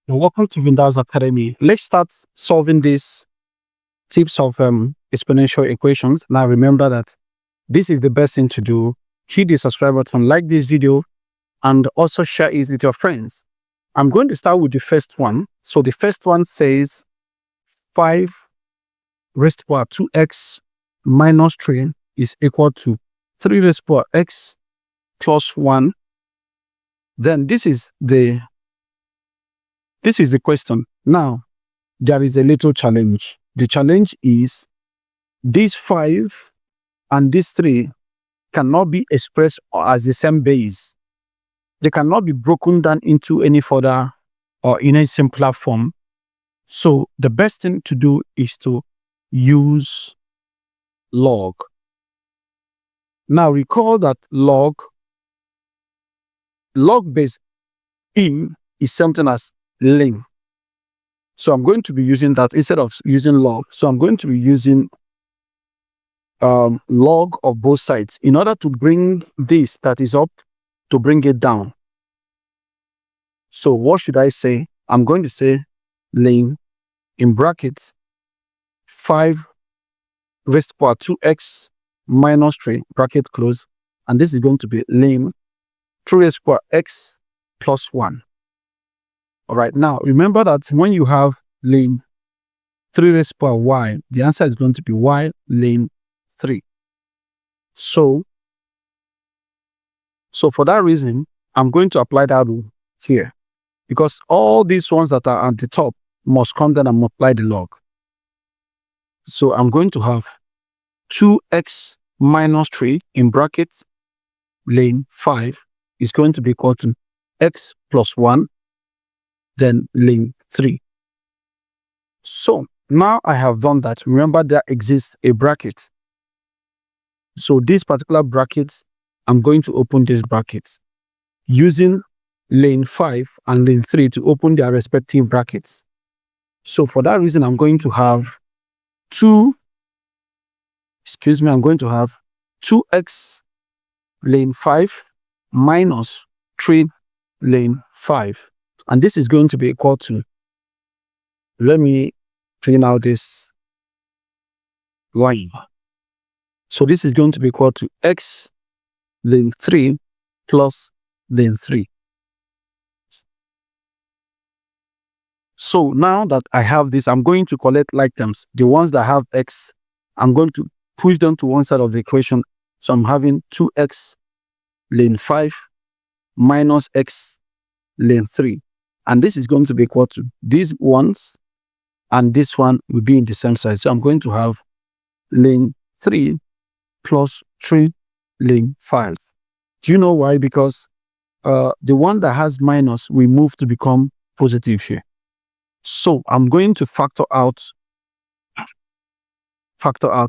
Welcome to Vindals Academy. Let's start solving these tips of exponential equations. Now remember that this is the best thing to do. Hit the subscribe button, like this video, and also share it with your friends. I'm going to start with the first one. So the first one says 5 raised to power 2x minus 3 is equal to 3 raised to power x plus 1. Then this is the question. Now, there is a little challenge. The challenge is this 5 and this 3 cannot be expressed as the same base. They cannot be broken down into any further or in a simpler form. So the best thing to do is to use log. Now recall that log base in is something as lim. So I'm going to be using that instead of using log. So I'm going to be using log of both sides in order to bring this that is up to bring it down. So what should I say? I'm going to say lim in brackets 5 raised to power 2x minus 3 bracket close, and this is going to be lim 3 raised to power x plus 1. All right, now remember that when you have lim 3 raised to power y, the answer is going to be y lim 3. So for that reason, I'm going to apply that rule here, because all these ones that are at the top must come down and multiply the log. So I'm going to have 2x minus 3 in brackets lim 5 is going to be equal to x plus 1, then lim 3. So now I have done that. Remember, there exists a bracket. So these particular brackets, I'm going to open these brackets using lim 5 and lim 3 to open their respective brackets. So for that reason, I'm going to have 2x lim 5 minus 3 lim 5. And this is going to be equal to, let me clean out this line. So this is going to be equal to x lim 3 plus lim 3. So now that I have this, I'm going to collect like terms. The ones that have x, I'm going to push them to one side of the equation. So I'm having 2x lim 5 minus x lim 3. And this is going to be equal to these ones, and this one will be in the same side. So I'm going to have lim 3 plus 3 lim 5. Do you know why? Because the one that has minus will move to become positive here. So I'm going to factor out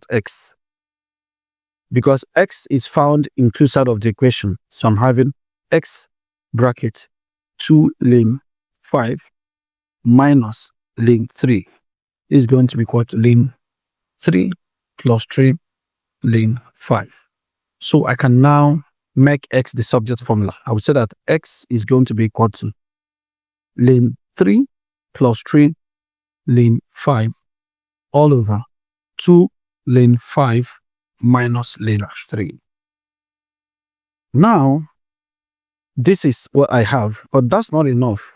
x, because x is found in two sides of the equation. So I'm having x bracket 2 lim 5 minus lim 3 is going to be equal to lim 3 plus 3 lim 5. So I can now make x the subject formula. I would say that x is going to be equal to lim 3 plus 3 lim 5 all over 2 lim 5 minus lim 3. Now, this is what I have, but that's not enough.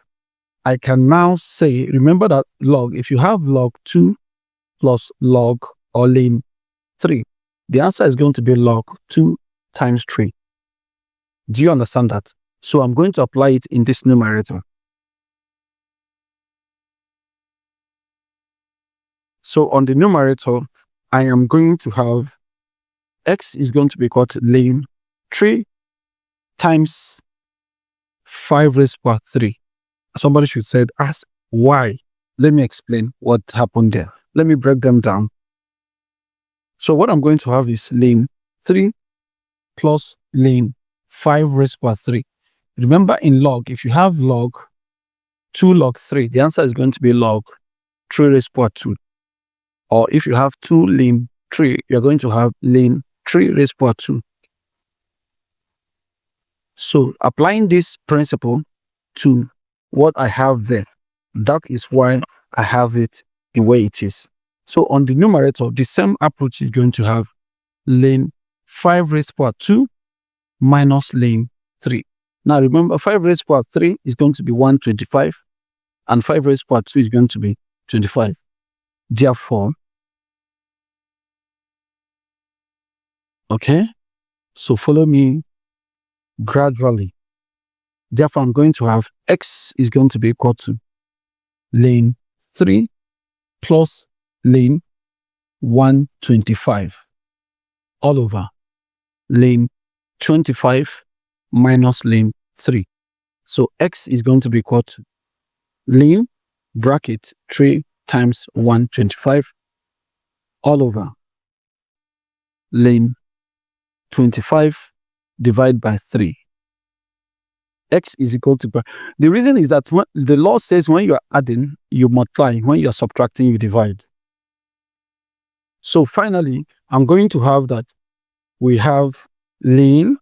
I can now say, remember that log, if you have log 2 plus log or lim 3, the answer is going to be log 2 times 3. Do you understand that? So I'm going to apply it in this numerator. So on the numerator, I am going to have x is going to be equal to lim 3 times 5 raised to power 3. Somebody should say, ask why. Let me explain what happened there. Let me break them down. So what I'm going to have is lim 3 plus lim 5 raised to power 3. Remember, in log, if you have log 2 log 3, the answer is going to be log 3 raised to power 2. Or if you have 2 lim 3, you're going to have lim 3 raised to power 2. So applying this principle to what I have there, That is why I have it the way it is. So on the numerator, the same approach is going to have lane 5 raised to power 2 minus lane 3. Now remember, 5 raised to power 3 is going to be 125, and 5 raised to power 2 is going to be 25. Therefore, okay, so follow me gradually. Therefore, I'm going to have x is going to be equal to lane 3 plus lane 125 all over lane 25 minus lane 3. So x is going to be equal to lane bracket 3 times 125 all over lane 25 divided by 3. X is equal to... The reason is that the law says when you are adding, you multiply. When you are subtracting, you divide. So finally, I'm going to have that we have lane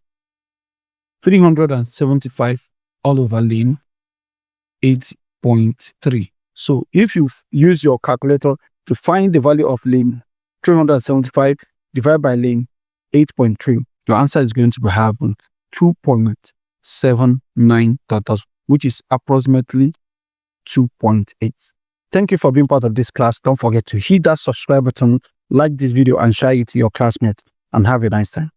375 all over lane 8.3. So if you use your calculator to find the value of lane 375 divided by lane 8.3, your answer is going to be having 2.79, which is approximately 2.8. Thank you for being part of this class. Don't forget to hit that subscribe button, like this video, and share it to your classmates. And have a nice time.